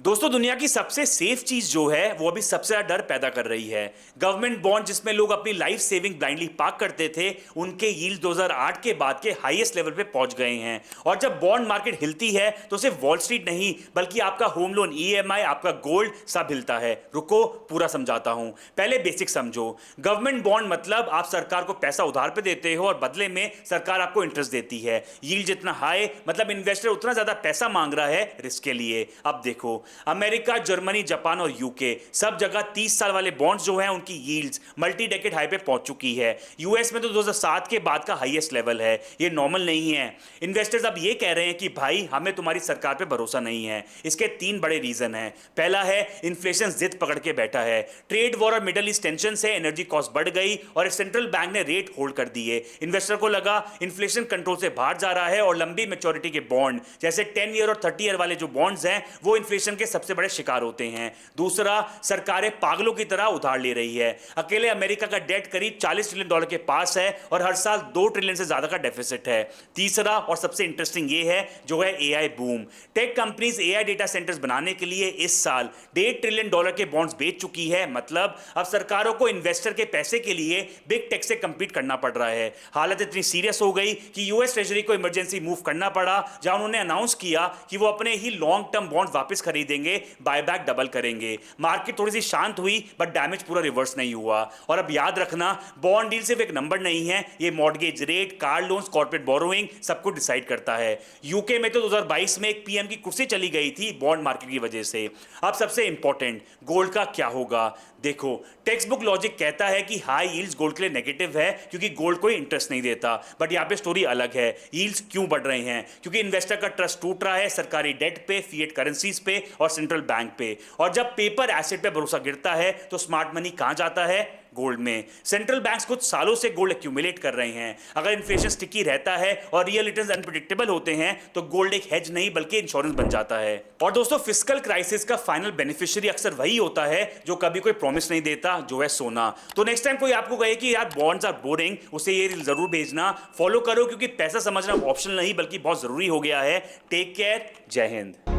दोस्तों दुनिया की सबसे सेफ चीज जो है वो अभी सबसे ज्यादा डर पैदा कर रही है। गवर्नमेंट बॉन्ड जिसमें लोग अपनी लाइफ सेविंग ब्लाइंडली पार्क करते थे, उनके यील्ड 2008 के बाद के हाईएस्ट लेवल पे पहुंच गए हैं। और जब बॉन्ड मार्केट हिलती है तो सिर्फ वॉल स्ट्रीट नहीं बल्कि आपका होम लोन, ईएमआई, आपका गोल्ड सब हिलता है। रुको पूरा समझाता हूं। पहले बेसिक समझो। गवर्नमेंट बॉन्ड मतलब आप सरकार को पैसा उधार पे देते हो और बदले में सरकार आपको इंटरेस्ट देती है। यील्ड जितना हाई मतलब इन्वेस्टर उतना ज्यादा पैसा मांग रहा है रिस्क के लिए। अब देखो, अमेरिका, जर्मनी, जापान और यूके सब जगह 30 साल वाले बॉन्ड्स जो हैं उनकी यील्ड्स मल्टी डेकेड हाई पे पहुंच चुकी है। यूएस में तो 2007 के बाद का हाईएस्ट लेवल है। ये नॉर्मल नहीं है। इन्वेस्टर्स अब ये कह रहे हैं कि भाई हमें तुम्हारी सरकार पे भरोसा नहीं है। इसके तीन बड़े रीजन हैं। पहला है इन्फ्लेशन जिद पकड़ के बैठा है। ट्रेड वॉर और मिडल ईस्ट टेंशन से एनर्जी कॉस्ट बढ़ गई और सेंट्रल बैंक ने रेट होल्ड कर दिए। इन्वेस्टर को लगा इन्फ्लेशन कंट्रोल से बाहर जा रहा है और लंबी मेच्योरिटी के बॉन्ड जैसे 10 ईयर और 30 ईयर वाले जो बॉन्ड्स हैं वो इन्फ्लेशन के सबसे बड़े शिकार होते हैं। दूसरा, सरकारें पागलों की तरह उधार ले रही है। अकेले अमेरिका का डेट करीब $40 ट्रिलियन के पास है और हर साल 2 ट्रिलियन से ज्यादा का डेफिसिट है। तीसरा और सबसे इंटरेस्टिंग ये है जो है AI boom. Tech companies AI data centres बनाने के लिए इस साल $1.5 ट्रिलियन के बॉन्ड्स बेच चुकी है। मतलब अब सरकारों को इन्वेस्टर के पैसे के लिए बिग टेक से कंपीट करना पड़ रहा है। हालत इतनी सीरियस हो गई कि यूएस ट्रेजरी को इमरजेंसी मूव करना पड़ा, जहां उन्होंने अनाउंस किया कि वो अपने ही लॉन्ग टर्म बॉन्ड वापस खरीदेंगे, बायबैक डबल करेंगे। मार्केट थोड़ी सी शांत हुई बट डैमेज पूरा रिवर्स नहीं हुआ। और अब याद रखना, बॉन्ड डील सिर्फ एक नंबर नहीं है, ये mortgage rate, car loans, corporate borrowing सब कुछ डिसाइड करता है। यूके में तो 2022 में एक पीएम की कुर्सी चली गई थी बॉन्ड मार्केट की वजह से। अब सबसे इंपॉर्टेंट, गोल्ड का क्या होगा। देखो, टेक्स्ट बुक लॉजिक कहता है कि हाई यील्ड्स गोल्ड के लिए नेगेटिव है क्योंकि गोल्ड कोई इंटरेस्ट नहीं देता। बट यहां पे स्टोरी अलग है। यील्ड्स क्यों बढ़ रहे हैं? क्योंकि इन्वेस्टर का ट्रस्ट टूट रहा है सरकारी डेट पे, फिएट करेंसीज पे और सेंट्रल बैंक पे। और जब पेपर एसेट पे भरोसा गिरता है तो स्मार्ट मनी कहां जाता है? गोल्ड में। सेंट्रल बैंक्स कुछ सालों से गोल्ड एक्यूमुलेट कर रहे हैं। अगर इन्फ्लेशन स्टिकी रहता है और रियल रिटर्न्स अनप्रेडिक्टेबल होते हैं तो गोल्ड एक हेज नहीं बल्कि इंश्योरेंस बन जाता है। और दोस्तों, फिस्कल क्राइसिस का फाइनल बेनिफिशियरी अक्सर वही होता है जो कभी कोई प्रॉमिस नहीं देता, जो है सोना। तो नेक्स्ट टाइम कोई आपको कहे कि यार बॉन्ड्स आर बोरिंग, उसे ये रील जरूर भेजना। फॉलो करो क्योंकि पैसा समझना ऑप्शनल नहीं बल्कि बहुत जरूरी हो गया है। Take care. जय हिंद।